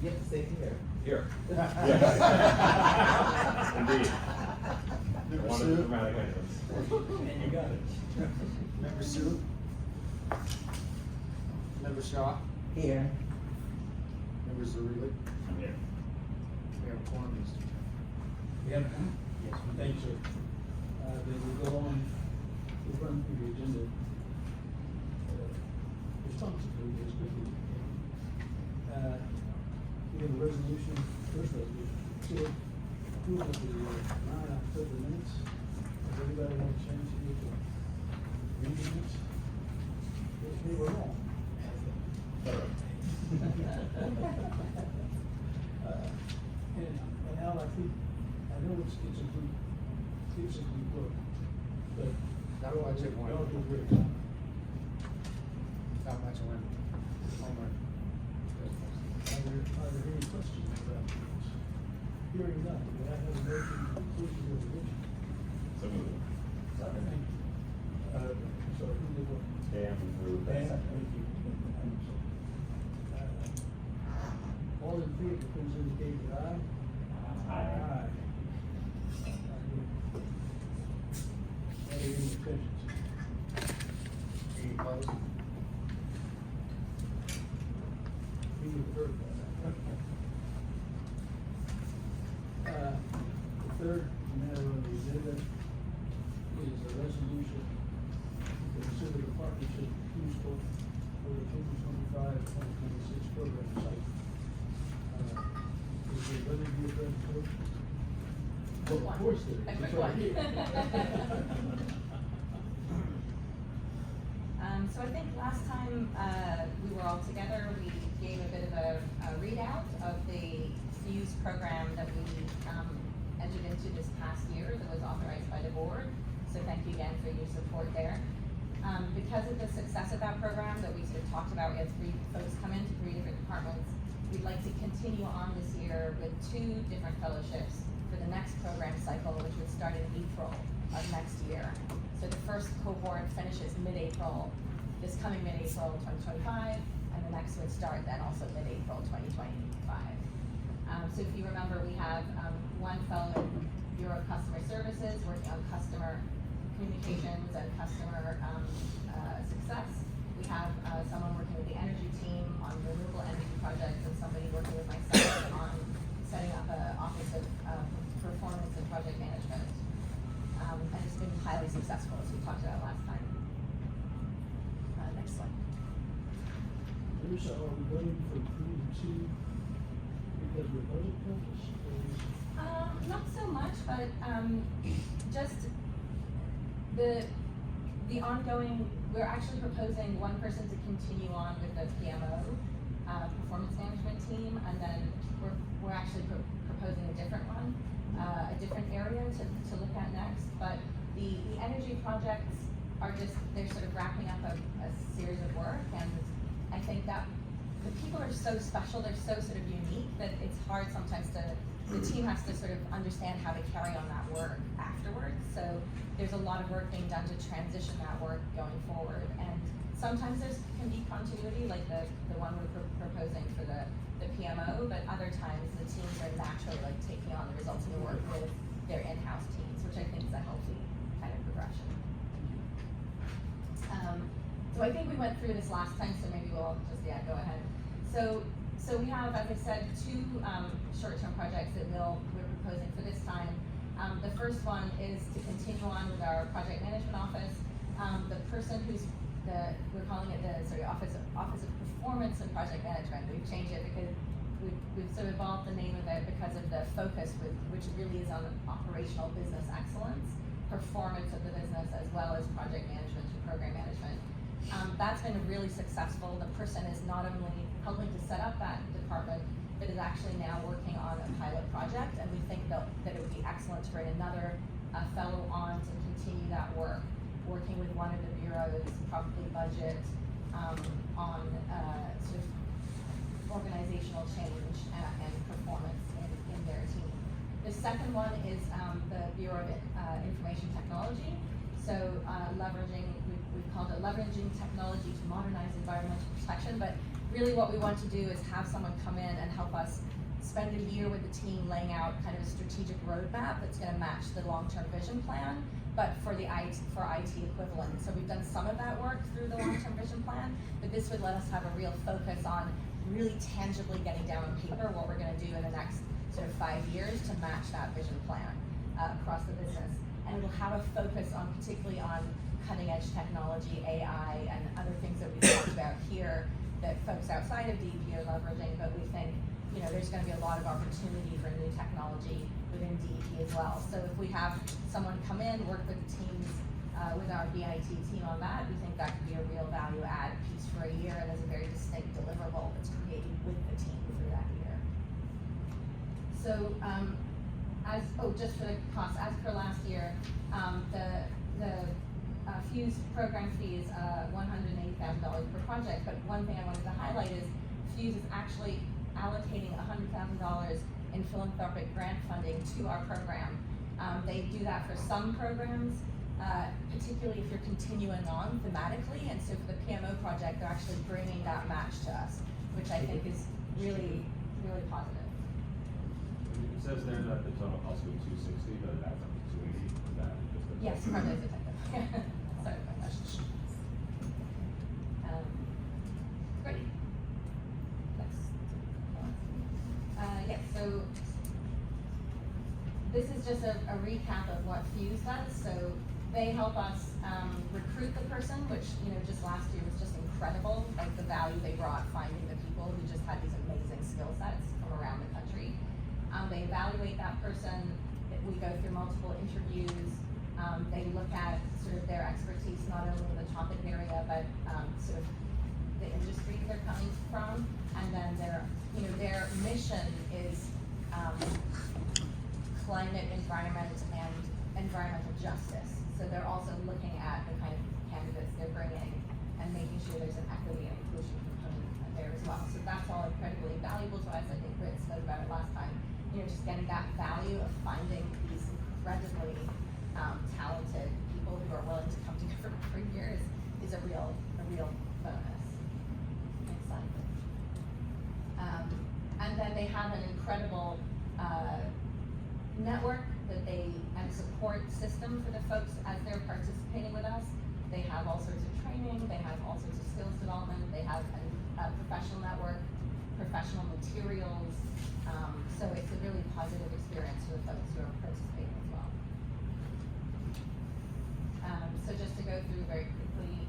You have to say here. Here. Yeah. Indeed. Member One of the Sue? dramatic entrance. And you got it. Member Sue? Member Shaw? Here. Member Zarili? I'm here. We have a quorum, Mr. Chairman. We have, yes, thank you, sir. Then we'll go on, we'll run through the agenda. Responsibly, as quickly as we can. We have a resolution, first resolution, consider approval of the 9 October minutes. Has everybody had a chance to read the minutes? If they were wrong. And Al, I think, I know it's a group work, but. Not much at one. Y'all do a great job. Not much of one. Homework. Are there any questions about this? Hearing none, do I have a motion to approve the resolution? So moved. Thank you. Sorry, who did what? Dan moved. Dan, thank you. I'm sorry. All in favor, please indicate with aye. Aye. Are there any objections? Any opposed? We would verify that. The third matter on the agenda is a resolution to consider the partnership useful for the 2025-2026 program site. Is there going to be a presentation? Well, of course there is. A quick It's right one. here. So I think last time, we were all together, we gave a bit of a readout of the Fuse program that we, entered into this past year that was authorized by the board. So thank you again for your support there. Because of the success of that program that we sort of talked about, we had 3 folks come into 3 different departments. We'd like to continue on this year with 2 different fellowships for the next program cycle, which would start in April of next year. So the first cohort finishes mid-April, this coming mid-April 2025, and the next would start then also mid-April 2025. So if you remember, we have 1 fellow in Bureau of Customer Services working on customer communications and customer success. We have someone working with the energy team on renewable energy projects, and somebody working with myself on setting up an office of performance and project management. And it's been highly successful, as we talked about last time. Next slide. Bruce, are we going for 3 2 because we're budget focused? Not so much, but just the ongoing, we're actually proposing 1 person to continue on with the PMO, performance management team, and then we're actually proposing a different one, a different area to look at next. But the energy projects are just, they're sort of wrapping up a series of work, and I think that the people are so special, they're so sort of unique that it's hard sometimes the team has to sort of understand how to carry on that work afterwards. So there's a lot of work being done to transition that work going forward. And sometimes can be continuity, like the one we're proposing for the PMO, but other times the teams are naturally like taking on the results of the work with their in-house teams, which I think is a healthy kind of progression. So I think we went through this last time, so maybe we'll just, go ahead. So we have, as I said, 2 short-term projects that we're proposing for this time. The first one is to continue on with our project management office. The person we're calling it the Office of Performance and Project Management. We've changed it because we've sort of evolved the name of it because of the focus which really is on operational business excellence, performance of the business, as well as project management and program management. That's been really successful. The person is not only helping to set up that department, but is actually now working on a pilot project, and we think that it would be excellent to bring another fellow on to continue that work, working with one of the bureaus, probably budget, on sort of organizational change and performance in their team. The second one is the Bureau of Information Technology. So we've called it leveraging technology to modernize environmental protection, but really what we want to do is have someone come in and help us spend a year with the team laying out kind of a strategic roadmap that's gonna match the long-term vision plan, but for the IT equivalent. So we've done some of that work through the long-term vision plan, but this would let us have a real focus on really tangibly getting down on paper what we're gonna do in the next sort of 5 years to match that vision plan across the business. And it'll have a focus on, particularly on cutting edge technology, AI, and other things that we've talked about here that folks outside of DEP are leveraging, but we think, you know, there's gonna be a lot of opportunity for new technology within DEP as well. So if we have someone come in, work with the teams, with our BIT team on that, we think that could be a real value add piece for a year, and there's a very distinct deliverable that's created with the team through that year. So, just for the cost, as per last year, the Fuse program fee is $180,000 per project, but one thing I wanted to highlight is Fuse is actually allocating $100,000 in philanthropic grant funding to our program. They do that for some programs, particularly if you're continuing on thematically, and so for the PMO project, they're actually bringing that match to us, which I think is really, really positive. It says there that the total cost will be $260, but it adds up to $280. Is that just a? Yes, project detective. Sorry about that. Great. Next. Yes, so this is just a recap of what Fuse does. So they help us recruit the person, which, you know, just last year was just incredible, like the value they brought finding the people who just had these amazing skill sets from around the country. They evaluate that person. We go through multiple interviews. They look at sort of their expertise, not only in the topic area, but sort of the industry they're coming from. And then their mission is climate, environment, and environmental justice. So they're also looking at the kind of candidates they're bringing and making sure there's an equity and inclusion component there as well. So that's all incredibly valuable to us. I think Britt spoke about it last time. You know, just getting that value of finding these incredibly talented people who are willing to come together for years is a real bonus. Next slide. And then they have an incredible network and support system for the folks as they're participating with us. They have all sorts of training, they have all sorts of skills development, they have a professional network, professional materials. So it's a really positive experience for the folks who are participating as well. So just to go through very quickly,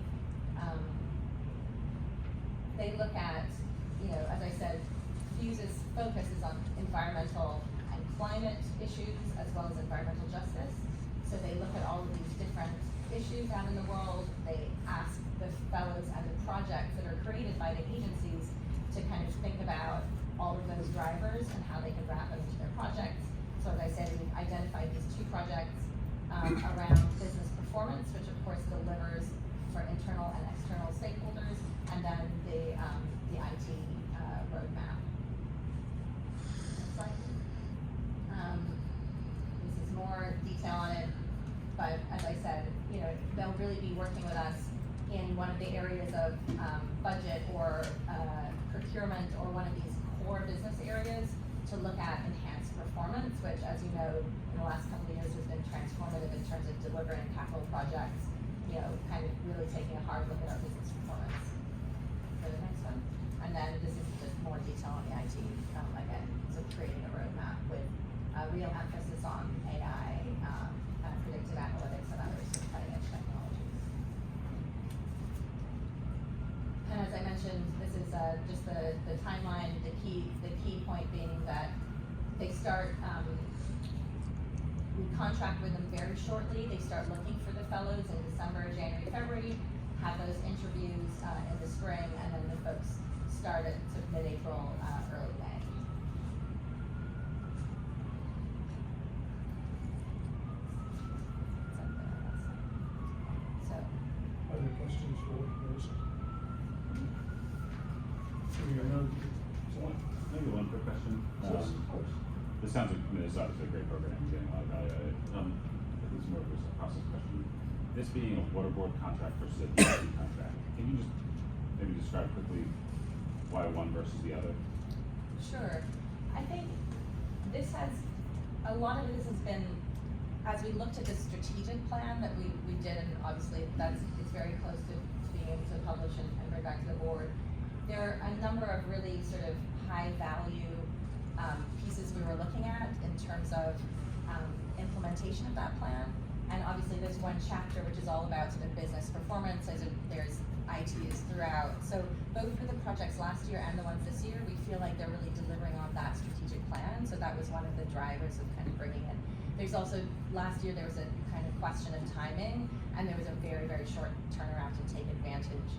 they look at, you know, as I said, Fuse's focus is on environmental and climate issues as well as environmental justice. So they look at all of these different issues out in the world. They ask the fellows and the projects that are created by the agencies to kind of think about all of those drivers and how they can wrap them into their projects. So as I said, we've identified these 2 projects around business performance, which of course delivers for internal and external stakeholders, and then the IT roadmap. Next slide. This is more detail on it, but as I said, you know, they'll really be working with us in one of the areas of budget or procurement or one of these core business areas to look at enhanced performance, which, as you know, in the last couple of years has been transformative in terms of delivering capital projects, you know, kind of really taking a hard look at our business performance. So the next one. And then this is just more detail on the IT, again, so creating a roadmap with a real emphasis on AI, predictive analytics, and other sort of cutting edge technologies. And as I mentioned, this is just the timeline. The key point being that they start. We contract with them very shortly. They start looking for the fellows in December, January, February. Have those interviews in the spring, and then the folks start at sort of mid-April, early May. So. Other questions for Bruce? Maybe one quick question. Yes, of course. This sounds like, I mean, this is obviously a great program, I'm getting a lot of value out of it. I think it's more of just a process question. This being a water board contract versus a DEP contract, can you just maybe describe quickly why one versus the other? Sure. I think this has, a lot of this has been, as we looked at the strategic plan that we did, and obviously it's very close to being able to publish and bring back to the board. There are a number of really sort of high value pieces we were looking at in terms of implementation of that plan. And obviously there's one chapter which is all about sort of business performance, there's IT is throughout. So both for the projects last year and the ones this year, we feel like they're really delivering on that strategic plan. So that was one of the drivers of kind of bringing it. There's also, last year there was a kind of question of timing, and there was a very, very short turnaround to take advantage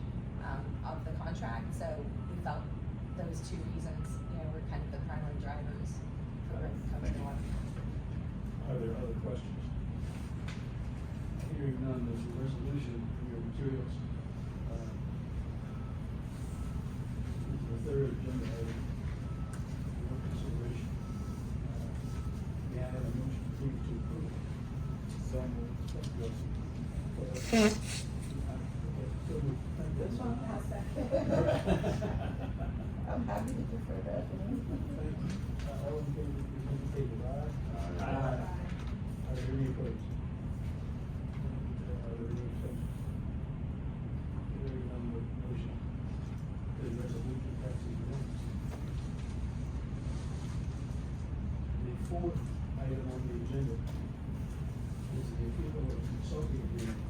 of the contract. So we felt those two reasons, were kind of the primary drivers for coming to one. Are there other questions? Hearing none, there's a resolution for your materials. The third agenda item, your consideration. May I have a motion please to approve? So moved. Thank you. Okay, so moved. That's fine, I'll second. I'm happy to defer that. Thank you. All in favor, please indicate with aye. Aye. Are there any opposed? Are there any abstentions? Hearing none, the motion, the resolution passes unanimously. The fourth item on the agenda is the approval of consulting agreement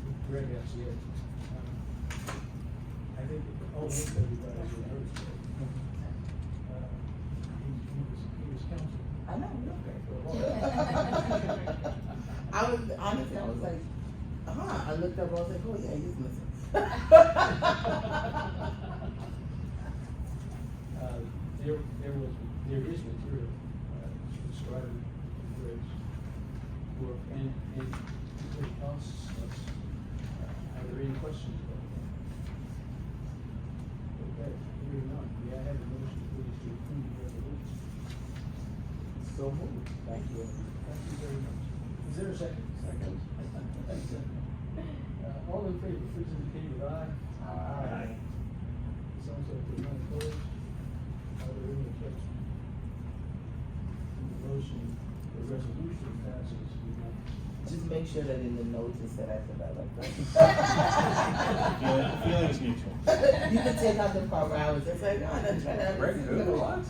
with Greg Garcia. I think almost everybody has heard of it. He was counsel. I know, real great. Honestly, I was like, I looked up, I was like, oh yeah, he's missing. There is material, describing Greg's work and what it costs us. Are there any questions about that? Okay, hearing none, may I have a motion please to approve the resolution? So moved. Thank you. Thank you very much. Is there a second? Second. Thanks, all in favor, please indicate with aye. Aye. Sounds like there's none opposed. Are there any objections? The motion, the resolution passes unanimously. Just make sure that in the notes it said I said I like that. Feelings mutual. You can take out the part where I was just like, I'm not trying to. Greg, who, what?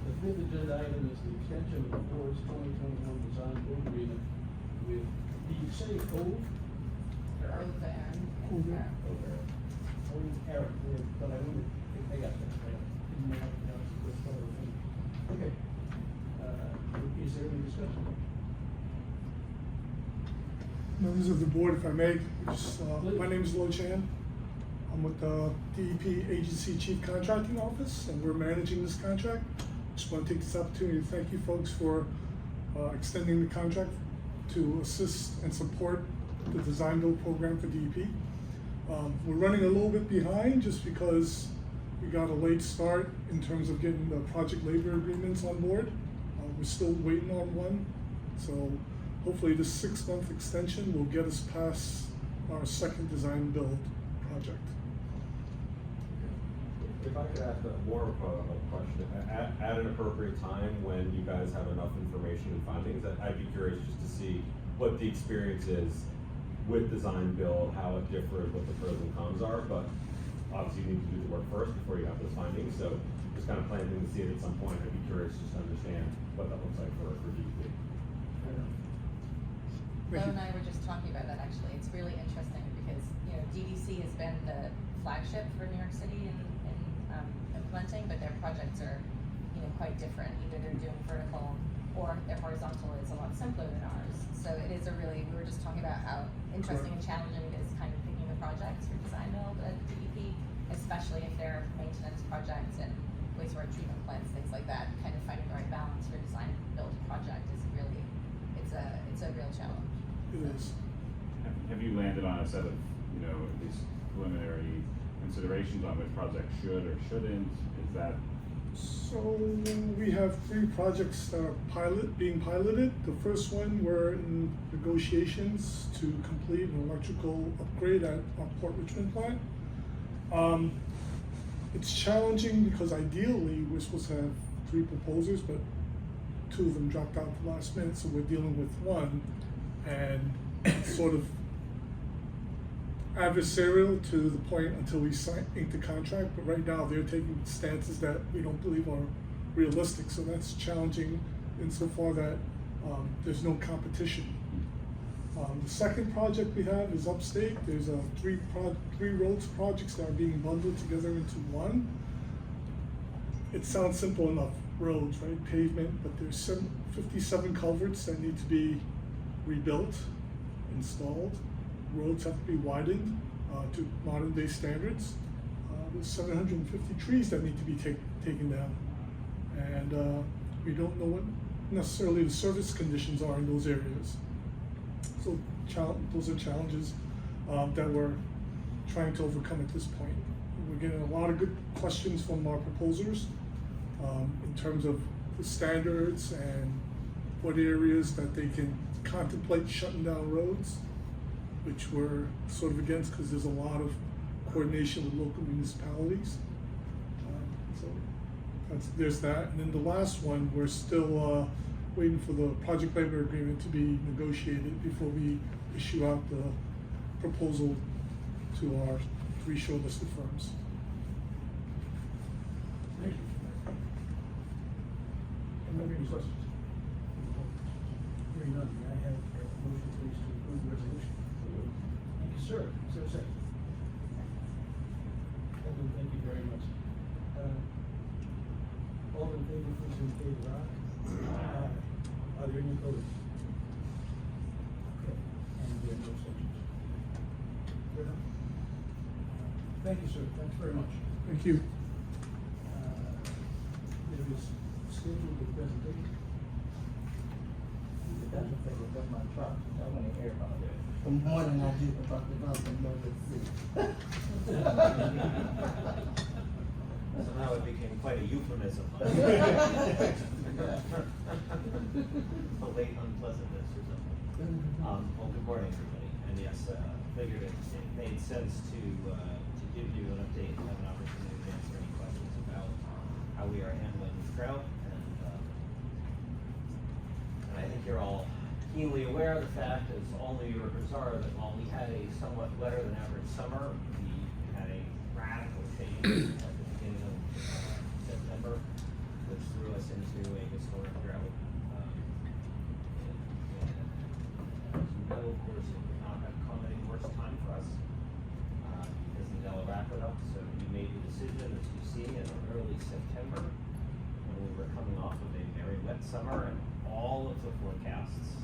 The fifth agenda item is the extension of the board's 2021 design build agreement with, do you say old? Old Eric, but I wouldn't, I got that, right? Didn't know how to pronounce it, that's part of the thing. Okay. Is there any discussion? Members of the board, if I may, my name is Lo Chan. I'm with the DEP Agency Chief Contracting Office, and we're managing this contract. Just want to take this opportunity to thank you folks for extending the contract to assist and support the design build program for DEP. We're running a little bit behind just because we got a late start in terms of getting the project labor agreements on board. We're still waiting on one, so hopefully this 6-month extension will get us past our second design build project. If I could ask more of a question, at an appropriate time when you guys have enough information and findings, I'd be curious just to see what the experience is with design build, how it differs, what the pros and cons are, but obviously you need to do the work first before you have those findings, so just kind of planting to see it at some point. I'd be curious just to understand what that looks like for DEP. Bo and I were just talking about that actually. It's really interesting because, DDC has been the flagship for New York City in implementing, but their projects are, quite different. Either they're doing vertical or their horizontal is a lot simpler than ours. So it is we were just talking about how interesting and challenging it is kind of picking the projects for design build at DEP, especially if they're maintenance projects and wastewater treatment plants, things like that. Kind of finding the right balance for design build project is really, it's a real challenge. It is. Have you landed on a set of, these preliminary considerations on which projects should or shouldn't? Is that So we have 3 projects that are being piloted. The first one, we're in negotiations to complete an electrical upgrade at our Port Richmond plant. It's challenging because ideally we're supposed to have 3 proposers, but 2 of them dropped out at the last minute, so we're dealing with 1, and it's sort of adversarial to the point until we ink the contract, but right now they're taking stances that we don't believe are realistic, so that's challenging insofar that there's no competition. The second project we have is upstate. There's 3 roads projects that are being bundled together into one. It sounds simple enough, roads, right, pavement, but there's 57 culverts that need to be rebuilt, installed. Roads have to be widened to modern day standards. There's 750 trees that need to be taken down. And we don't know what necessarily the service conditions are in those areas. So those are challenges that we're trying to overcome at this point. We're getting a lot of good questions from our proposers in terms of the standards and what areas that they can contemplate shutting down roads, which we're sort of against because there's a lot of coordination with local municipalities. So there's that. And then the last one, we're still waiting for the project labor agreement to be negotiated before we issue out the proposal to our 3 shortlisted firms. Thank you. Any questions? Hearing none, may I have a motion please to approve the resolution? Thank you, sir. Is there a second? Alderman, thank you very much. All in favor, please indicate with aye. Aye. Are there any opposed? Okay, and there are no abstentions. Good enough. Thank you, sir. Thanks very much. Thank you. There is scheduled a presentation. That's the thing with my truck. I want to hear about it. The more than I do about developing Northern City. Somehow it became quite a euphemism. A late unpleasantness or something. Well, good morning, everybody. And yes, figured it made sense to give you an update and have an opportunity to answer any questions about how we are handling this drought. And I think you're all keenly aware of the fact, as all New Yorkers are, that while we had a somewhat wetter than average summer, we had a radical change at the beginning of September, which threw us into a historic drought. As you know, of course, it could not have come at a worse time for us because the Delaware Aqueduct. So we made the decision, as you see, in early September, when we were coming off of a very wet summer, and all of the forecasts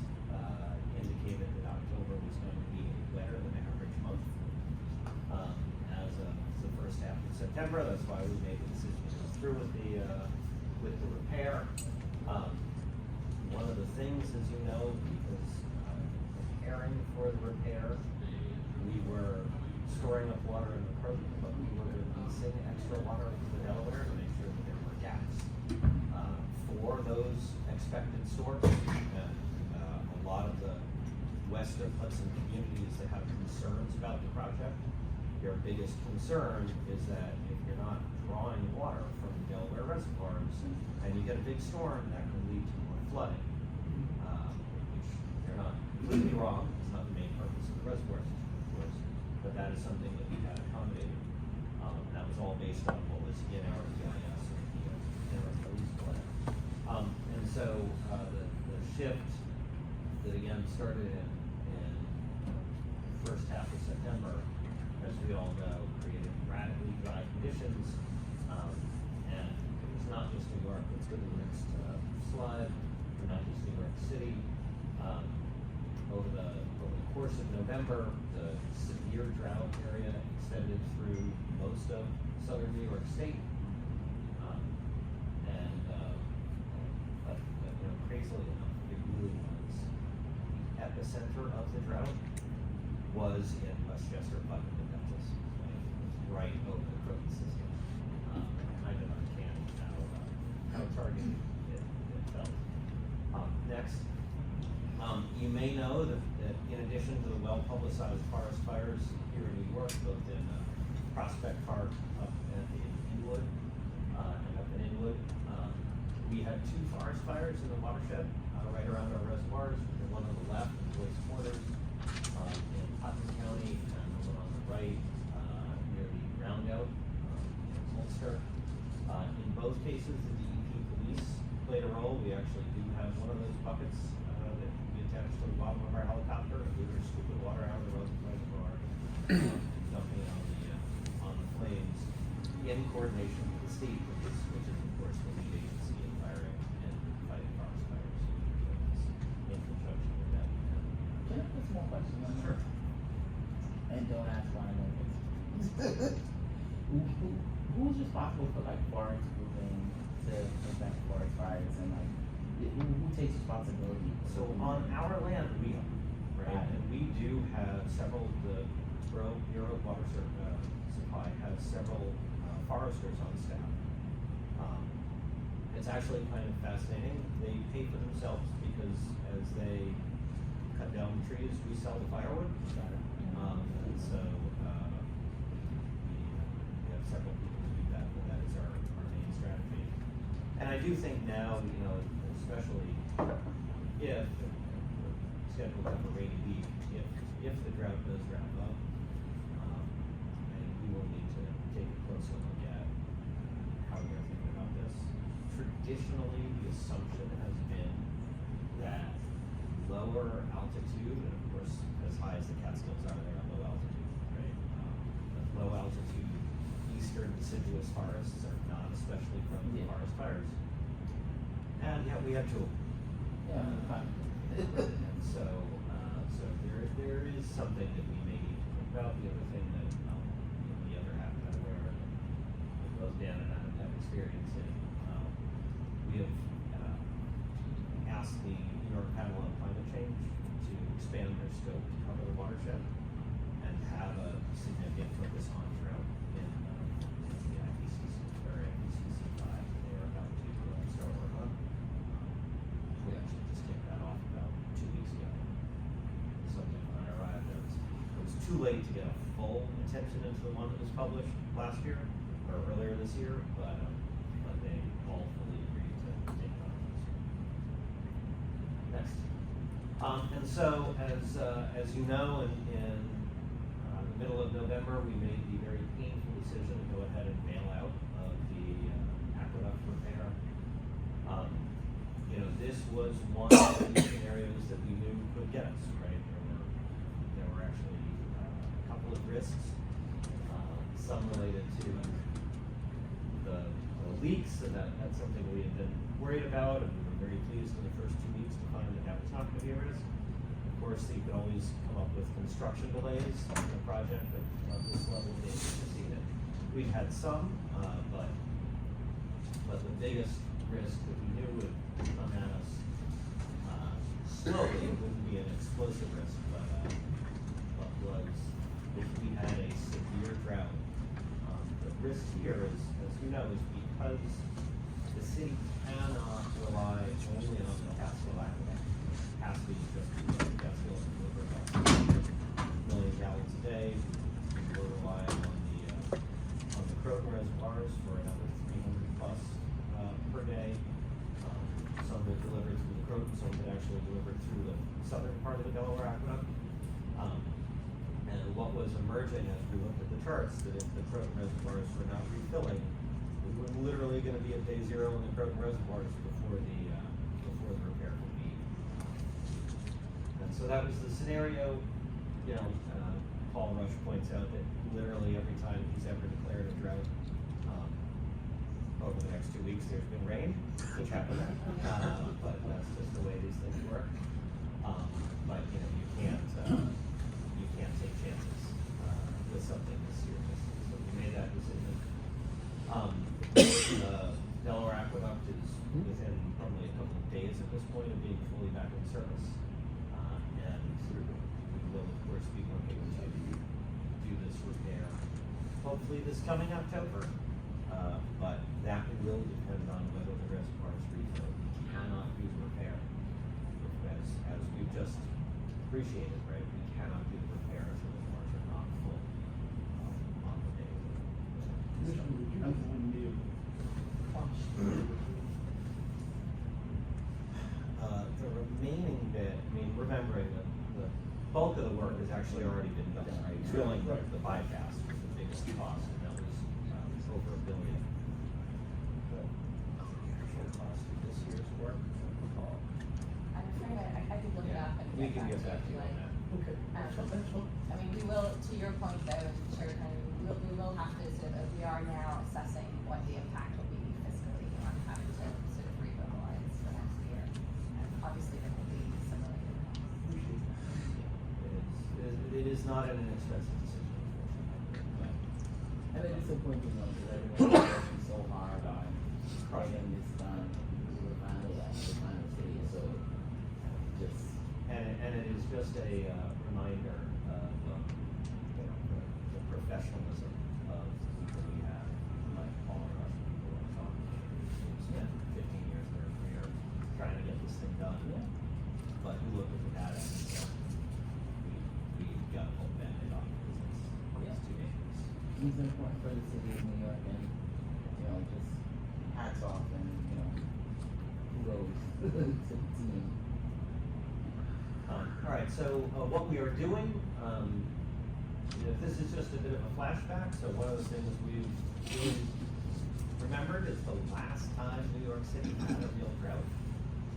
indicated that October was going to be a wetter than average month as of the first half of September. That's why we made the decision to go through with the repair. One of the things, as you know, because preparing for the repair, we were storing up water in the Croton, but we were releasing extra water from the Delaware to make sure that there were gaps for those expected stores. And a lot of the west of Hudson communities that have concerns about the project, your biggest concern is that if you're not drawing water from Delaware reservoirs and you get a big storm, that can lead to more flooding, which you're not completely wrong. It's not the main purpose of the reservoir system, of course, but that is something that we had accommodated. That was all based on what was in our EIS and our police plan. And so the shift that again started in first half of September, as we all know, created radically dry conditions. And it was not just New York. Let's go to the next slide. Not just New York City. Over the course of November, the severe drought area extended through most of southern New York State. But crazily enough, it really was the epicenter of the drought was in Westchester, Putnam, and Dutchess. It was right over the Croton system. Kind of uncanny how target it felt. Next, you may know that in addition to the well-publicized forest fires here in New York, both in Prospect Park up at the Inwood, and up in Inwood, we had 2 forest fires in the watershed, right around our reservoirs. The one on the left in Boyce Corners, in Putnam County, and the one on the right, near the roundout, in Ulster. In both cases, the DEP police played a role. We actually do have one of those buckets, that we attached to the bottom of our helicopter, and we were scooping water out of the reservoir, dumping it on the flames, in coordination with the state, which is of course the lead agency in firing and fighting forest fires. In conjunction with that. Can I put some more questions on that? Sure. And don't ask why I know this. Who's responsible for like forest moving to prevent forest fires and like, who takes responsibility? So on our land, we are, right? Right. And we do have several, the Bureau of Water Supply has several foresters on staff. It's actually kind of fascinating. They pay for themselves because as they cut down the trees, we sell the firewood. And so, we have several people who do that, but that is our main strategy. And I do think now, especially if, we're scheduled to have a rainy week, if the drought does wrap up, I think we will need to take a closer look at how we are thinking about this. Traditionally, the assumption has been that lower altitude, and of course, as high as the Catskills are, they're at low altitude, right? But low altitude eastern deciduous forests are not especially prone to forest fires. And yet we have two. Yeah, fine. And so there is something that we may need to think about. The other thing that, the other half that where both Dan and I have experience in, we have asked the New York Panel on Climate Change to expand their scope to cover the watershed and have a significant focus on drought in the IPCC, or IPCC 5. They are about to start work on. We actually just kicked that off about 2 weeks ago. Something when I arrived, it was too late to get a full attention into the one that was published last year, or earlier this year, but they all fully agreed to take it on this year. Next. And so, as you know, in the middle of November, we made the very painful decision to go ahead and bail out of the aqueduct repair. This was one of the scenarios that we knew could get us, right? There were actually a couple of risks, some related to the leaks, and that's something we had been worried about, and we were very pleased in the first 2 weeks to find that was not going to be a risk. Of course, you could always come up with construction delays on a project of this level of agency that we've had some, but the biggest risk that we knew would come at us slowly, it wouldn't be an explosive risk, but was if we had a severe drought. The risk here is, as you know, is because the city cannot rely only on the Catskill Aqueduct. Capacity is just because Catskill can deliver about 1 million gallons a day. We're relying on the Croton reservoirs for another 300 plus per day. Some will deliver through the Croton, some will actually deliver through the southern part of the Delaware Aqueduct. And what was emerging as we looked at the charts, that if the Croton reservoirs were not refilling, we were literally going to be at day zero in the Croton reservoirs before the repair could be. And so that was the scenario. Paul Rush points out that literally every time he's ever declared a drought, over the next 2 weeks there's been rain, which happened, but that's just the way these things work. But you can't take chances with something this serious. So we made that decision. The Delaware Aqueduct is within probably a couple of days at this point of being fully back in service. And we will, of course, be working to do this repair, hopefully this coming October. But that will depend on whether the reservoirs refill, we cannot do the repair. As we've just appreciated, right, we cannot do the repair if the reservoirs are not full, on the day. Commissioner, would you define the cost? The remaining bit, I mean, remembering that the bulk of the work has actually already been done, right? Drilling the bypass was the biggest cost, and that was over $1 billion. The actual cost of this year's work, I'm afraid I could look it up and we can get get back to you on that. Okay, that's all. I mean, we will, to your point though, and sure, and we will have to sort of, we are now assessing what the impact will be fiscally on having to sort of rebuild the lines for next year. And obviously there will be some related costs. It is not an inexpensive decision, unfortunately. And it is important to know that everyone is working so hard on getting this done. We're finally at the final stage, so just. And it is just a reminder of, you know, the professionalism of the people we have, like all of us people are talking. We've spent 15 years of their career trying to get this thing done. Yeah. But we look at the data and say, we've got to pull Band-Aid off because it's too dangerous. It's important for the city of New York, and, you know, just hats off and, you know, kudos to the team. All right, so what we are doing, you know, this is just a bit of a flashback. So one of the things we've really remembered is the last time New York City had a real drought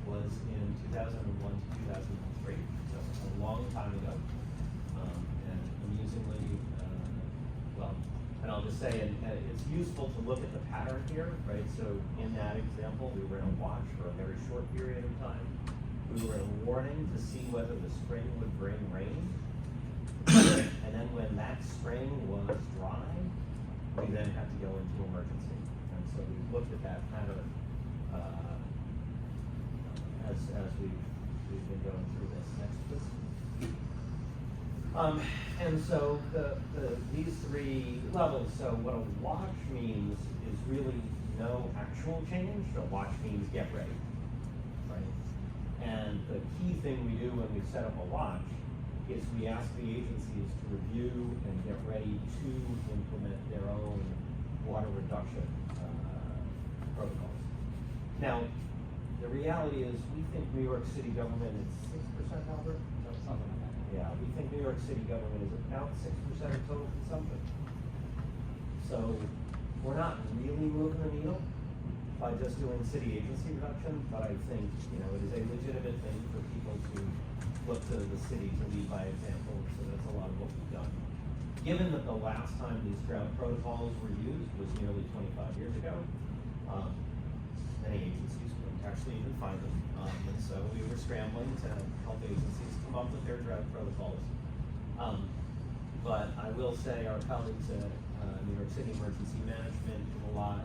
was in 2001 to 2003, so a long time ago. And amusingly, well, and I'll just say, and it's useful to look at the pattern here, right? So in that example, we were in a watch for a very short period of time. We were in a warning to see whether the spring would bring rain. And then when that spring was dry, we then had to go into emergency. And so we looked at that pattern as we've been going through this. Next, please. And so these three levels, so what a watch means is really no actual change. A watch means get ready, right? And the key thing we do when we set up a watch is we ask the agencies to review and get ready to implement their own water reduction protocols. Now, the reality is we think New York City government is 6%, Albert? Something like that. Yeah, we think New York City government is about 6% of total consumption. So we're not really moving the needle by just doing city agency reduction, but I think, you know, it is a legitimate thing for people to look to the city to lead by example, so that's a lot of what we've done. Given that the last time these drought protocols were used was nearly 25 years ago, many agencies couldn't actually even find them, and so we were scrambling to help agencies come up with their drought protocols. But I will say our colleagues at New York City Emergency Management did a lot,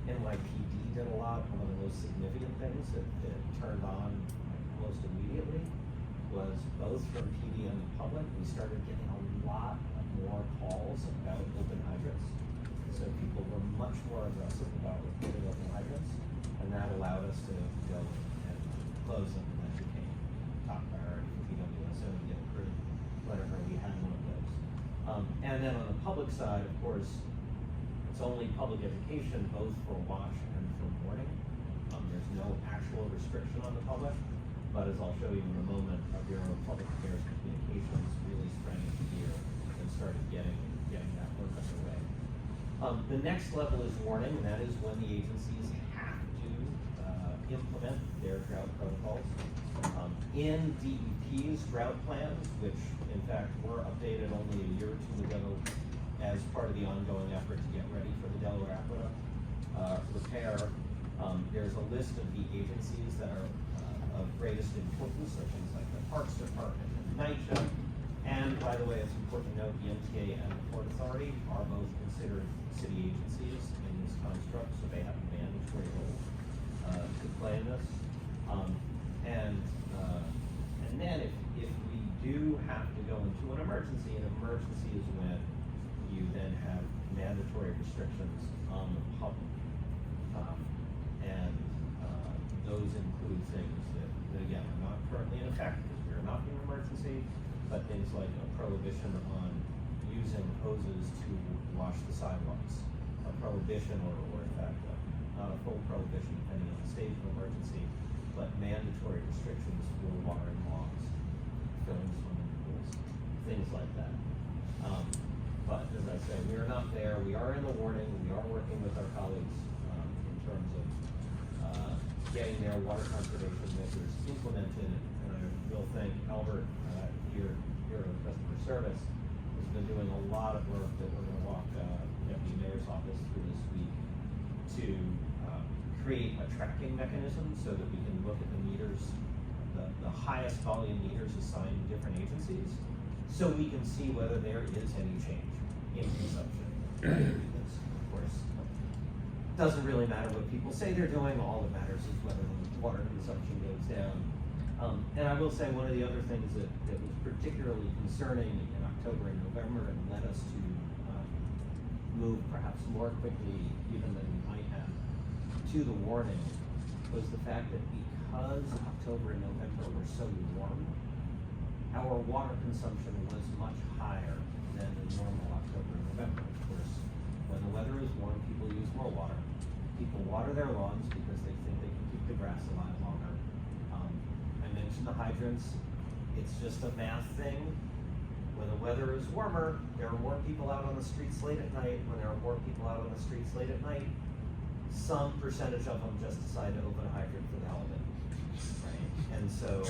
NYPD did a lot. One of the most significant things that turned on most immediately was both from PD and the public. We started getting a lot more calls about open hydrants. So people were much more aggressive about reporting open hydrants, and that allowed us to go and close them, and that became top priority for PWSO to get approved whenever we had one of those. And then on the public side, of course, it's only public education, both for watch and for warning. There's no actual restriction on the public, but as I'll show you in a moment, our Bureau of Public Affairs and Communications really sprang into gear and started getting that work underway. The next level is warning, and that is when the agencies have to implement their drought protocols. In DEP's drought plans, which in fact were updated only a year or two ago as part of the ongoing effort to get ready for the Delaware Aqueduct repair, there's a list of the agencies that are of greatest importance, so things like the Parks Department and NYCHA. And by the way, it's important to note the MTA and the Port Authority are both considered city agencies in this construct, so they have a mandatory role to play in this. And then if we do have to go into an emergency is when you then have mandatory restrictions on the public. those include things that again, are not currently in effect because we are not in an emergency, but things like a prohibition on using hoses to wash the sidewalks, a prohibition or in fact, not a full prohibition depending on the state of emergency, but mandatory restrictions for watering lawns, filling swimming pools, things like that. But as I say, we are not there. We are in the warning. We are working with our colleagues in terms of getting their water conservation measures implemented. And I will thank Albert here at Customer Service, who's been doing a lot of work that we're going to walk the Deputy Mayor's office through this week to create a tracking mechanism so that we can look at the meters, the highest volume meters assigned to different agencies, so we can see whether there is any change in consumption. Because, of course, it doesn't really matter what people say they're doing, all that matters is whether the water consumption goes down. And I will say one of the other things that was particularly concerning in October and November and led us to move perhaps more quickly even than we might have to the warning was the fact that because October and November were so warm, our water consumption was much higher than the normal October and November. Of course, when the weather is warm, people use more water. People water their lawns because they think they can keep the grass alive longer. I mentioned the hydrants. It's just a math thing. When the weather is warmer, there are more people out on the streets late at night. When there are more people out on the streets late at night, some percentage of them just decide to open a hydrant for the hell of it, right? And so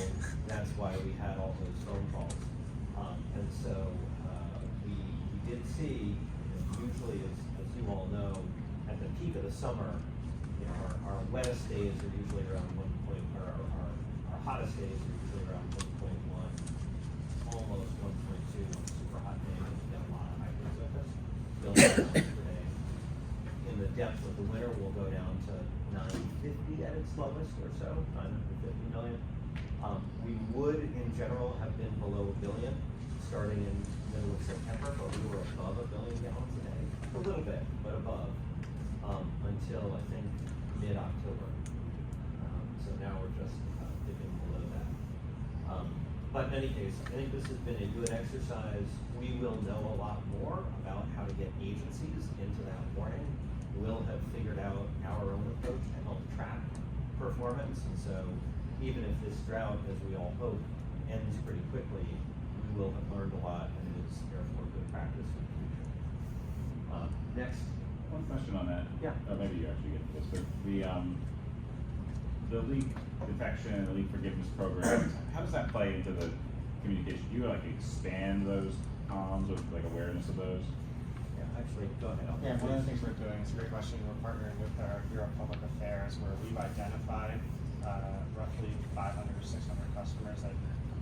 that's why we had all those phone calls. And so we did see, usually as you all know, at the peak of the summer, you know, our wettest days are usually around our hottest days are usually around 1.1, almost 1.2 on super hot days. We get a lot of hydrants with us. Billion per day. In the depth of the winter, we'll go down to 950 at its lowest or so, 950 million. We would, in general, have been below 1 billion starting in middle of September, but we were above 1 billion gallons a day, a little bit, but above, until I think mid-October. So now we're just dipping below that. But in any case, I think this has been a good exercise. We will know a lot more about how to get agencies into that warning. We'll have figured out our own approach to help track performance, and so even if this drought, as we all hope, ends pretty quickly, we will have learned a lot, and it is therefore good practice for the future. Next. One question on that. Yeah. Maybe you actually get to this, but the leak detection, the leak forgiveness program, how does that play into the communication? Do you like expand those comms or like awareness of those? Yeah, actually, go ahead. Yeah, one of the things we're doing, it's a great question, we're partnering with our Bureau of Public Affairs where we've identified roughly 500 or 600 customers that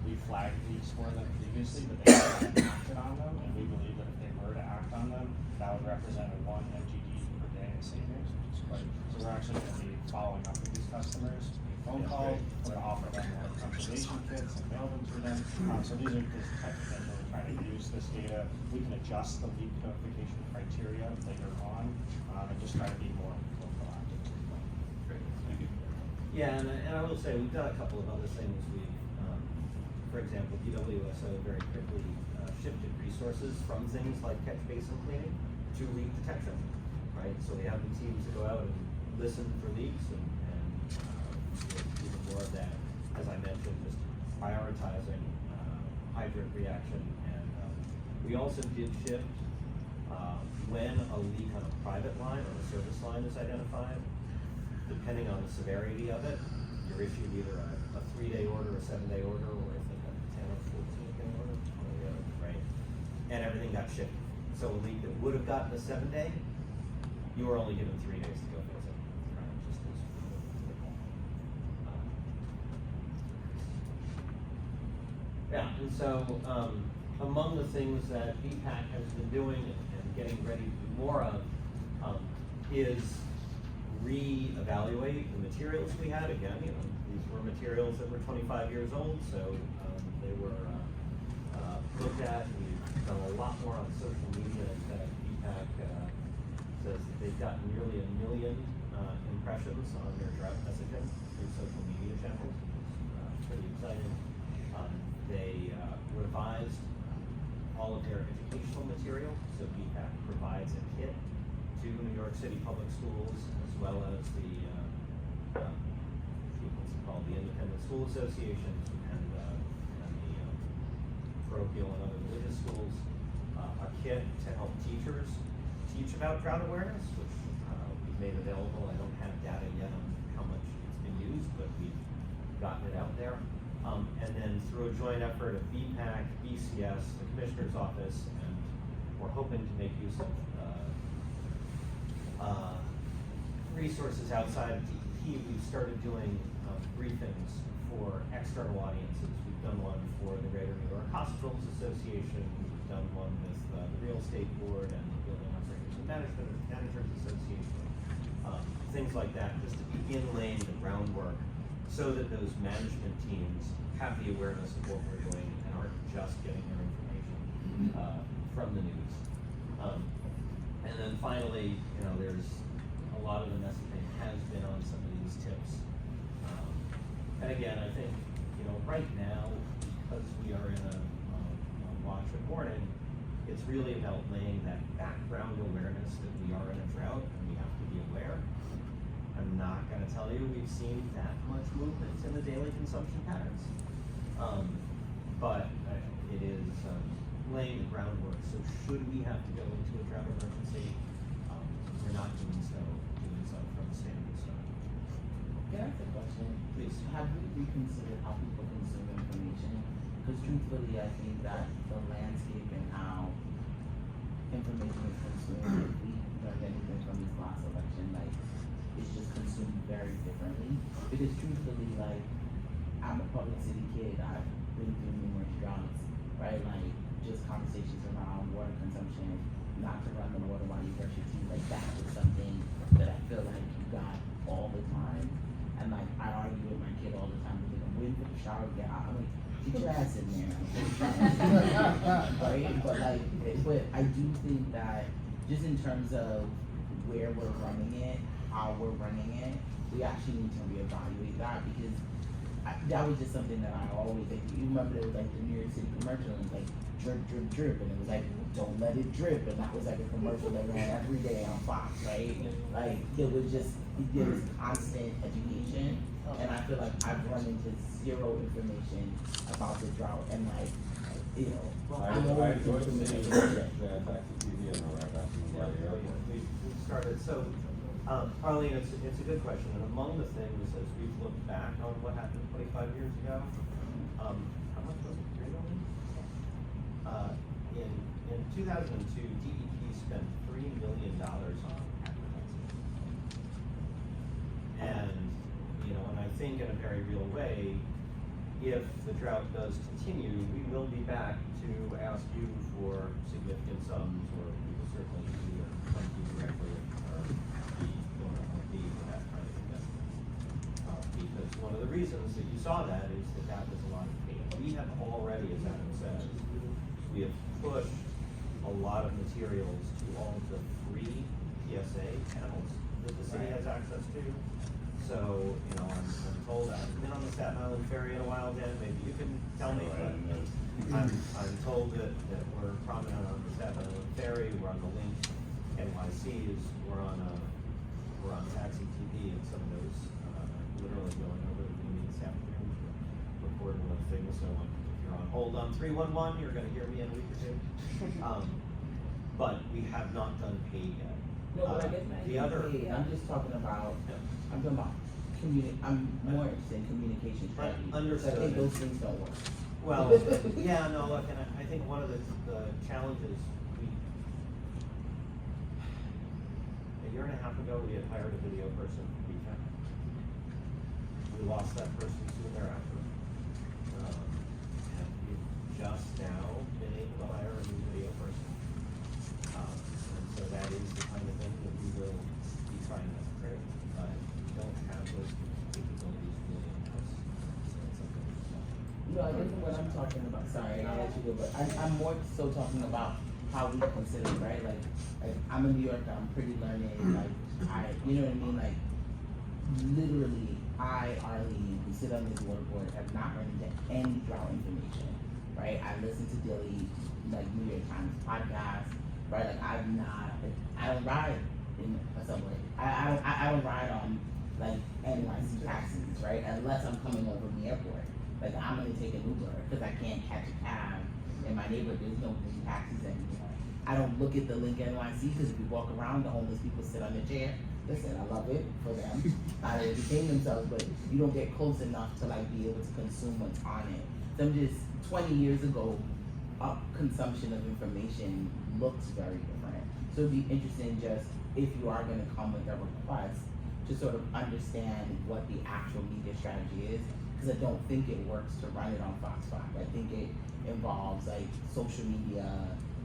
we flagged leaks for them previously, but they haven't acted on them, and we believe that if they were to act on them, that would represent a 1 MGD per day in savings, which is quite, so we're actually going to be following up with these customers, phone call, we're going to offer them more conservation kits and mail them to them, so these are the type of things where we're trying to use this data, we can adjust the leak notification criteria later on, and just try to be more proactive. Great, thank you. Yeah, and I will say, we've done a couple of other things. We've, for example, DWSO very quickly shifted resources from things like catch basin cleaning to leak detection, right? So we have the teams to go out and listen for leaks and even more of that, as I mentioned, just prioritizing hydrant reaction. And we also did shift when a leak on a private line or a service line is identified, depending on the severity of it, you're issued either a 3-day order, a 7-day order, or I think a 10 or 14-day order, one or the other, right? And everything got shifted. So a leak that would have gotten a 7-day, you were only given 3 days to go fix it, right? Just as yeah, and so among the things that BPAC has been doing and getting ready to do more of is re-evaluate the materials we had. Again, you know, these were materials that were 25 years old, so they were looked at. We've done a lot more on social media. In fact, BPAC says that they've gotten nearly 1 million impressions on their drought messaging through social media channels, which is pretty exciting. They revised all of their educational material, so BPAC provides a kit to New York City Public Schools, as well as the, what's it called, the Independent School Associations and the parochial and other religious schools, a kit to help teachers teach about drought awareness, which we've made available. I don't have data yet on how much it's been used, but we've gotten it out there. And then through a joint effort of BPAC, BCS, the Commissioner's Office, and we're hoping to make use of resources outside of DEP, we've started doing briefings for external audiences. We've done one for the Greater New York Hospitals Association, we've done one with the Real Estate Board and the Building Operators and Managers Association, things like that, just to begin laying the groundwork so that those management teams have the awareness of what we're doing and aren't just getting their information from the news. And then finally, you know, there's a lot of the messaging has been on some of these tips. And again, I think, you know, right now, because we are in a watch and warning, it's really about laying that background awareness that we are in a drought and we have to be aware. I'm not gonna tell you we've seen that much movement in the daily consumption patterns. But it is laying the groundwork, so should we have to go into a drought emergency, we're not doing so from a standing start. Can I ask a question? Please. Have we reconsidered how people consume information? Because truthfully, I think that the landscape and how information is consumed, if we learned anything from this last election, like, it's just consumed very differently. Because truthfully, like, I'm a public city kid, I've been through numerous droughts, right? Like, just conversations around water consumption, not to run the water while you brush your teeth, like, that was something that I feel like you got all the time. And like, I argue with my kid all the time, because I'm waiting for the shower to get out, I'm like, get your ass in there. Right? But like, but I do think that just in terms of where we're running it, how we're running it, we actually need to reevaluate that, because that was just something that I always, like, you remember there was like the New York City commercial, and it was like drip, drip, drip, and it was like, don't let it drip, and that was like a commercial that ran every day on Fox, right? Like, it was just, there was constant education, and I feel like I've run into zero information about the drought, and like, you know, I'm always enjoyed seeing information. that Taxi TV and all that. We started, so, Arlene, it's a good question, and among the things, as we've looked back on what happened 25 years ago, how much was it, $3 million? In 2002, DEP spent $3 million on advertising. And, you know, and I think in a very real way, if the drought does continue, we will be back to ask you for significant sums, or we will certainly either come to you directly or be donor fee for that kind of investment. Because one of the reasons that you saw that is that that was a lot of pain. We have already, as Adam says, we have pushed a lot of materials to all of the free PSA channels that the city has access to. So, you know, I'm told, I haven't been on the Staten Island Ferry in a while, Dan, maybe you can tell me, but I'm told that we're prominent on the Staten Island Ferry, we're on the Link NYCs, we're on Taxi TV, and some of those, literally going over the meeting this afternoon to record one thing, so if you're on hold on 311, you're gonna hear me in a week or two. But we have not done paid yet. No, but I guess the other, I'm just talking about, I'm talking about I'm more interested in communication strategy. Understood. I think those things don't work. well, yeah, no, look, and I think one of the challenges, a year and a half ago, we had hired a video person for BPAC. We lost that person soon thereafter. And we've just now been able to hire a new video person. And so that is the kind of thing that we will be trying to create, but we don't have those capabilities really in-house. So it's something we're just No, I guess what I'm talking about, sorry, I'll let you go, but I'm more so talking about how we consider, right? Like I'm a New Yorker, I'm pretty learned, like you know what I mean? Like, literally, Arlene, who sit on this water board, have not run into any drought information, right? I listen to daily, like, New York Times podcasts, right? Like, I don't ride in a subway. I don't ride on, like, NYC taxis, right? Unless I'm coming over from the airport. Like, I'm gonna take an Uber, because I can't catch a cab in my neighborhood. There's no green taxis anymore. I don't look at the link NYC, because if you walk around, the homeless people sit on the chair. Listen, I love it for them. They entertain themselves, but you don't get close enough to like be able to consume what's on it. So I'm just 20 years ago, consumption of information looks very different. So it'd be interesting just if you are going to come with a request to sort of understand what the actual media strategy is, because I don't think it works to run it on Fox 5. I think it involves like social media.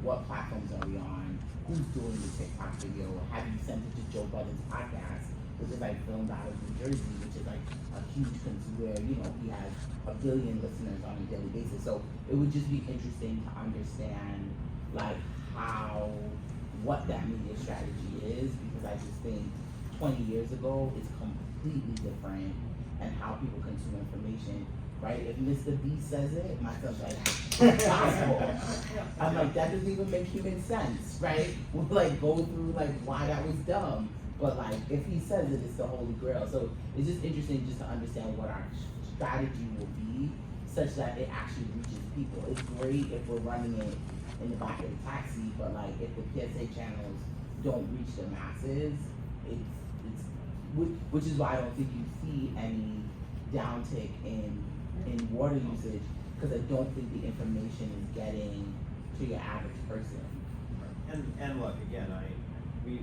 What platforms are we on? Who's doing the TikTok video? Have you sent it to Joe Budden's podcast, which is like filmed out of New Jersey, which is like a huge consumer, you know, he has 1 billion listeners on a daily basis. So it would just be interesting to understand like what that media strategy is, because I just think 20 years ago is completely different, and how people consume information. Right? If Mr. B says it, my son's like, impossible. I'm like, that doesn't even make human sense, right? We'll like go through like why that was dumb. But like, if he says it, it's the holy grail. So it's just interesting just to understand what our strategy will be, such that it actually reaches people. It's great if we're running it in the back of the taxi, but like if the PSA channels don't reach the masses, which is why I don't think you see any downtick in water usage, because I don't think the information is getting to your average person. And look, again,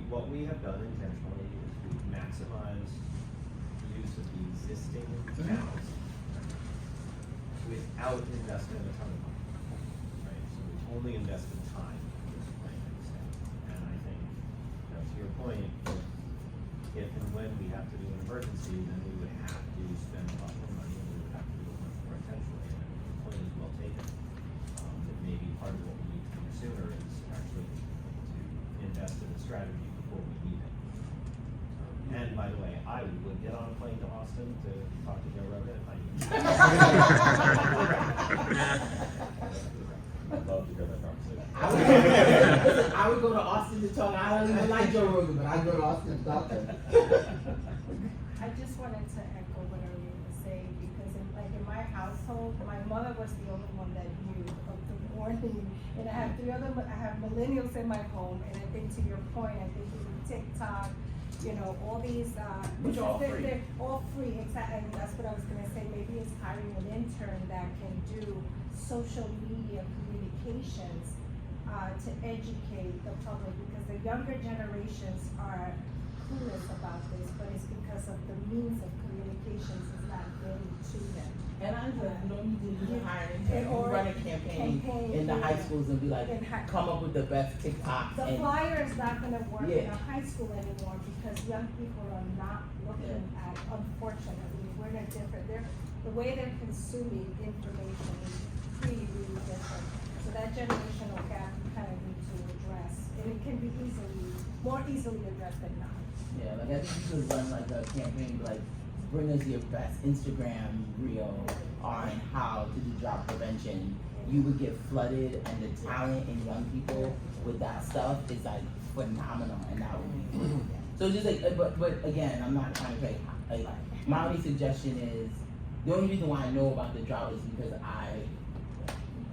what we have done intentionally is we've maximized the use of the existing channels without investing a ton of money, right? So we've only invested time at this point, and I think, you know, to your point, if and when we have to do an emergency, then we would have to spend a lot more money, and we would have to do it much more intentionally, and the point is well taken. That maybe part of what we need to do sooner is actually to invest in a strategy before we need it. And by the way, I would get on a plane to Austin to talk to Joe Rogan if I need to. I'd love to hear that conversation. I would go to Austin to talk. I don't even like Joe Rogan, but I'd go to Austin to talk to him. I just wanted to echo what Arlene was saying, because in my household, my mother was the only one that knew of the warning. And I have millennials in my home, and I think to your point, I think with TikTok, you know, all these, Which are all free. they're all free, exactly, and that's what I was gonna say, maybe it's hiring an intern that can do social media communications, to educate the public, because the younger generations are clueless about this, but it's because of the means of communications is not getting to them. And I said, you don't need to hire an And- intern. or You run a campaign in the yeah. high schools and be like, In high- come up with the best TikToks. The and flyer is not gonna work in Yeah. a high school anymore, because young people are not looking at, unfortunately, we're in a different, the way they're consuming information is really, really different. So that generational gap we kind of need to address, and it can be more easily addressed than not. Yeah, like I think you could run like a campaign, like bring us your best Instagram reel on how to do drought prevention. You would get flooded, and the talent in young people with that stuff is like phenomenal, and that would be great. So just like, but again, I'm not trying to say, like, my only suggestion is, the only reason why I know about the drought is because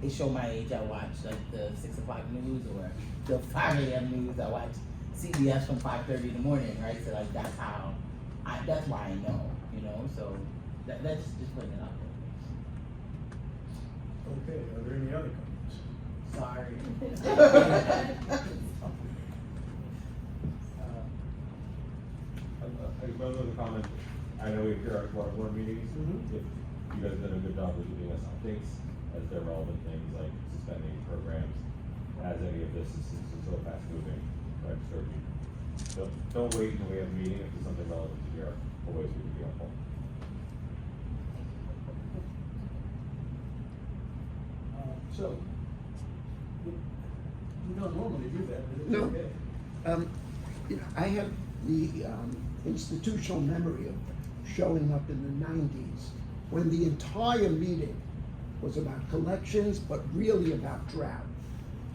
it showed my age. I watch like the 6 o'clock news or the 5 a.m. news. I watch CBS from 5:30 in the morning, right? So like that's why I know, you know. So that's just putting it out there. Okay, are there any other comments? Sorry. One other comment, I know we appear at water board meetings, Mhm. if you guys did a good job of giving us updates as they're relevant things like suspending programs, as any of this is so fast moving, right, so don't wait until we have a meeting, if there's something relevant to hear, always we can be helpful. So, we don't normally do that, but it's No. okay. You know, I have the institutional memory of showing up in the 90s, when the entire meeting was about collections, but really about drought.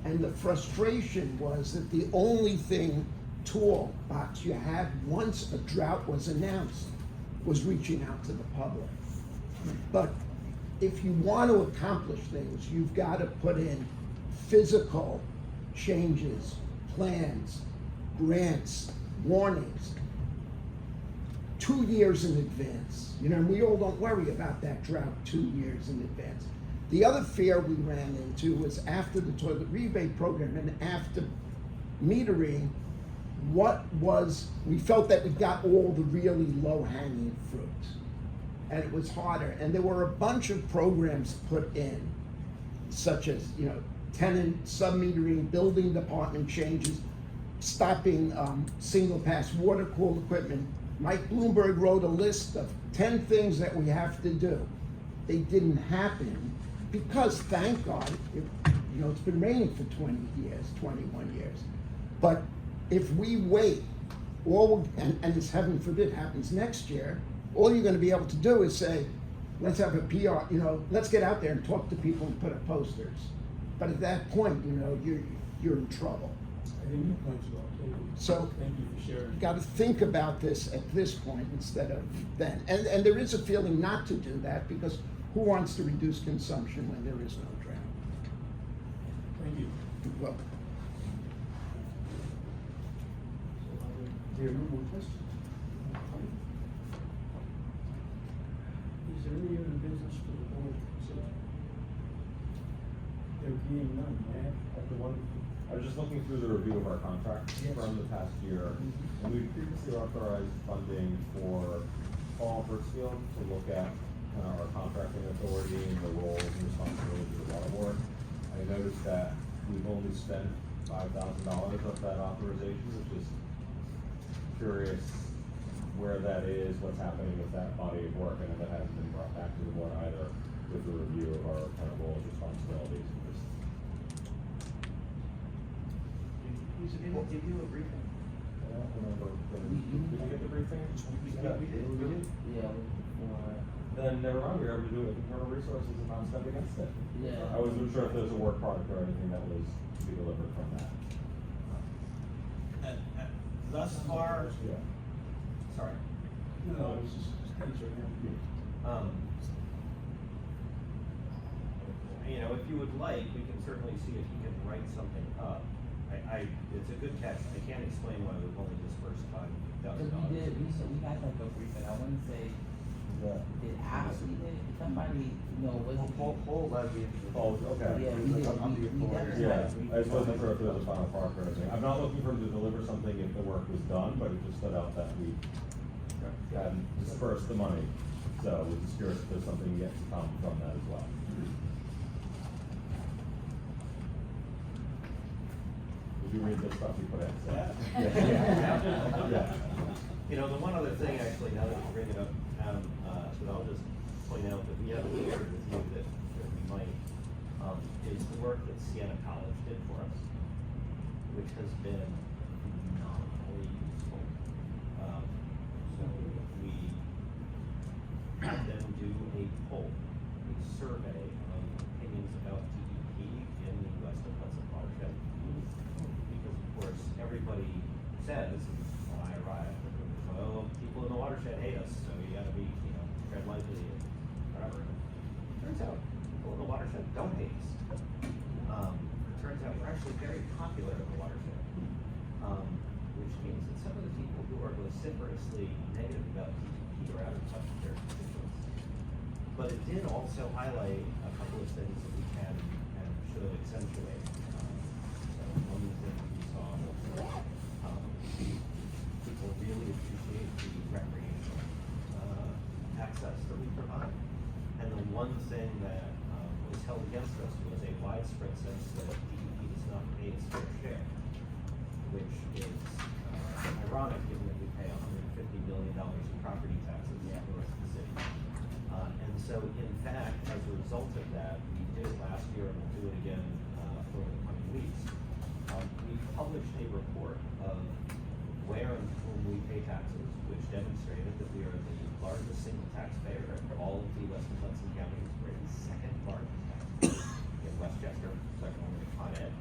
And the frustration was that the only thing toolbox you had once a drought was announced was reaching out to the public. But if you want to accomplish things, you've got to put in physical changes, plans, grants, warnings, 2 years in advance. You know, and we all don't worry about that drought 2 years in advance. The other fear we ran into was after the toilet rebate program and after metering, we felt that we got all the really low-hanging fruit. And it was harder. And there were a bunch of programs put in, such as, you know, tenant sub-metering, building department changes, stopping single-pass water cooled equipment. Mike Bloomberg wrote a list of 10 things that we have to do. They didn't happen because, thank God, it's been raining for 20 years, 21 years. But if we wait, and it's heaven forbid happens next year, all you're gonna be able to do is say, let's have a PR, let's get out there and talk to people and put up posters. But at that point, you're in trouble. I think your point's well taken. So, Thank you for sharing. you gotta think about this at this point instead of then. And there is a feeling not to do that, because who wants to reduce consumption when there is no drought? Thank you. Well, There are no more questions. Is there any other business for the board to consider? There being none, may I have the one? I was just looking through the review of our contract Yes. from the past year, and we previously authorized funding for Paul Birchfield to look at kind of our contracting authority and the roles and responsibilities of the water board. I noticed that we've only spent $5,000 of that authorization, which is curious where that is, what's happening with that body of work, and if it hasn't been brought back to the board either with the review of our kind of roles, responsibilities, and just Did you a briefing? I don't remember. Did you get the briefing? We did. Yeah, Then never mind, we were able to do it with internal resources and not spend against it. Yeah. I wasn't sure if there was a work product or anything that was to be delivered from that. Thus far, Yeah. sorry. No, it was just, thanks for having If you would like, we can certainly see if he can write something up. It's a good catch. I can't explain why we've only dispersed $5,000. We had like a briefing, I wouldn't say, did Ashley did, somebody, was it? Paul Levy. Oh, okay. Yeah, we did, we definitely had Yeah, a briefing. I just wasn't sure if there was a final product or anything. I'm not looking for him to deliver something if the work was done, but it just stood out that we hadn't dispersed the money. So we're just curious if there's something yet to come from that as well. Did you read the stuff you put in? So- Yeah. The one other thing, actually, now that you bring it up, Adam, that I'll just point out that we haven't shared with you that we might, is the work that Siena College did for us, which has been phenomenally useful. So we had them do a poll, a survey of opinions about DEP in the Western Hudson watershed. Because of course, everybody says, when I arrived, well, people in the watershed hate us, so you gotta be, tread lightly and whatever. Turns out, people in the watershed don't hate us. Turns out we're actually very popular in the watershed. Which means that some of the people who are vociferously negative about DEP are out of touch with their constituents. But it did also highlight a couple of things that we can and should accentuate. So one of the things we saw was, people really appreciate the recreational, access that we provide. And the one thing that, was held against us was a widespread sense that DEP does not pay its fair share, which is, ironic given that we pay $150 million in property taxes in the rest of the city. And so in fact, as a result of that, we did last year and we'll do it again, for the coming weeks. We published a report of where and to whom we pay taxes, which demonstrated that we are the largest single taxpayer in all of the Western Hudson counties. We're the second largest taxpayer in Westchester, second only to Con Ed.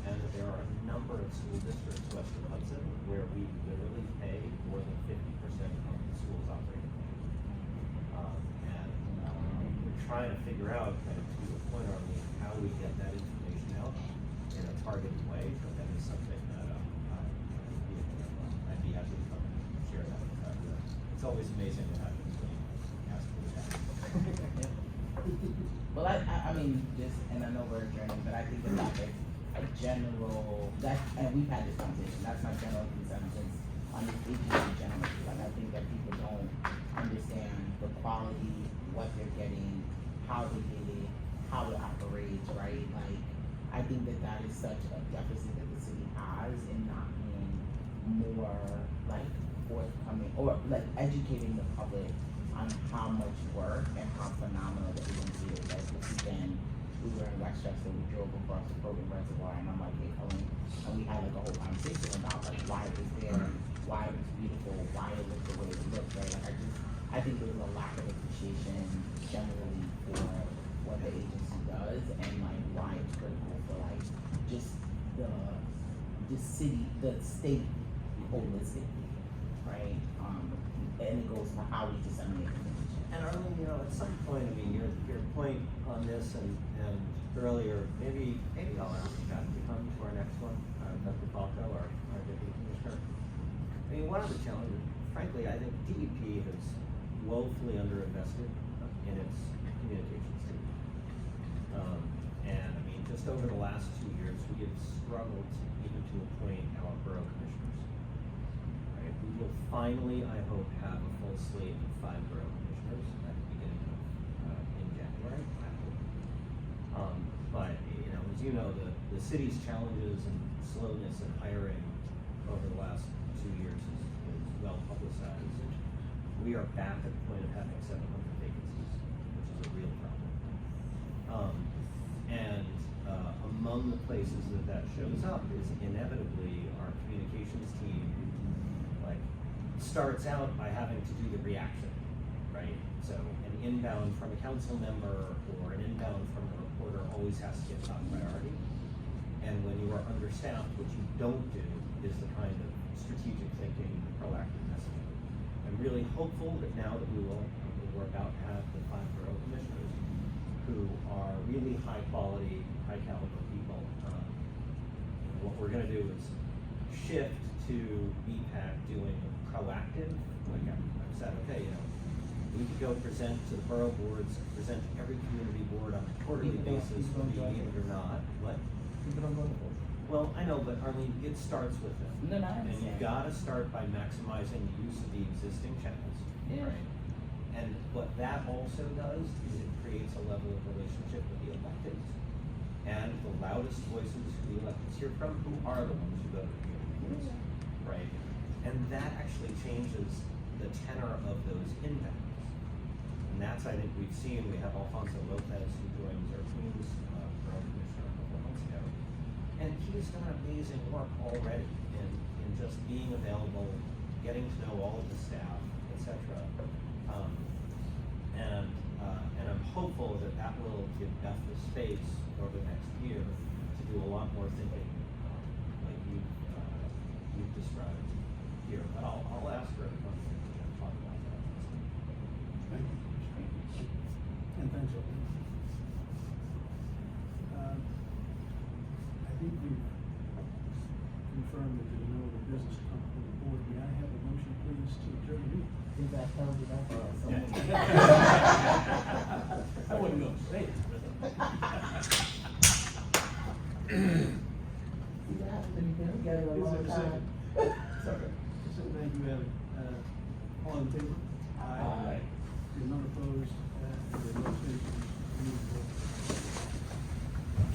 And that there are a number of school districts west of Hudson where we literally pay more than 50% of the school's operating budget. We're trying to figure out, kind of to your point, Arlene, how we get that information out in a targeted way, but that is something that I'd be happy to come and share that with you. It's always amazing what happens when you ask for that. Well, I mean, just, and I know we're adjourning, but I think that that's a general, and we've had this conversation, that's my general consensus on this agency generally. Like, I think that people don't understand the quality, what they're getting, how they get it, how it operates, right? Like, I think that that is such a deficit that the city has in not being more, like, forthcoming, or, like, educating the public on how much work and how phenomenal the agency is. Like, this weekend, we were in Westchester, we drove across the Krogan Reservoir, and I'm like, hey, Colleen, and we had like a whole conversation about like why it was there, why it was beautiful, why it looked the way it looked, right? Like, I think there was a lack of appreciation generally for what the agency does and like why it's critical for like just the city, the state holistically, right? And it goes for how we disseminate information. And Arlene, you know, at some point, I mean, your point on this and earlier, maybe I'll ask Scott to come to our next one, Dr. Falco, our deputy commissioner. I mean, one of the challenges, frankly, I think DEP has woefully underinvested in its communications team. And I mean, just over the last 2 years, we have struggled even to appoint our borough commissioners. Right? We will finally, I hope, have a full slate of 5 borough commissioners at the beginning of in January, I hope. But you know, as you know, the city's challenges and slowness in hiring over the last 2 years is well publicized. We are back at the point of having 700 vacancies, which is a real problem. Among the places that shows up is inevitably our communications team, like, starts out by having to do the reaction, right? So an inbound from a council member or an inbound from a reporter always has to get top priority. And when you are understaffed, what you don't do is the kind of strategic thinking, proactive messaging. I'm really hopeful that now that we're about to have the 5 borough commissioners who are really high quality, high caliber people. What we're gonna do is shift to BPAC doing proactive, like I've said, okay, you know, we could go present to the borough boards, present to every community board on a quarterly basis, whether you need it or not. What? People don't go to board. Well, I know, but Arlene, it starts with them. No, no, I And understand. you've gotta start by maximizing the use of the existing channels, Yeah. right? And what that also does is it creates a level of relationship with the electeds. And the loudest voices who the electeds hear from, who are the ones who go to the community boards, right? And that actually changes the tenor of those inbounds. And that's, I think, we've seen, we have Alfonso Lopez, who joined our Queens borough commissioner a couple of months ago. And he's done amazing work already in just being available, getting to know all of the staff, et cetera. And I'm hopeful that that will give Beth the space over the next year to do a lot more thinking, like you've described here. But I'll ask her to come and talk about that. Thank you. And thanks, Owen. I think we've confirmed that there's no other business to come before the board. May I have a motion, please, to adjourn the meeting? Did that tell you that? I wasn't gonna say it. See what happens when you've been together a Is long there a time. second? So thank you, Evan. All in favor? Aye. None opposed, the motion is moved.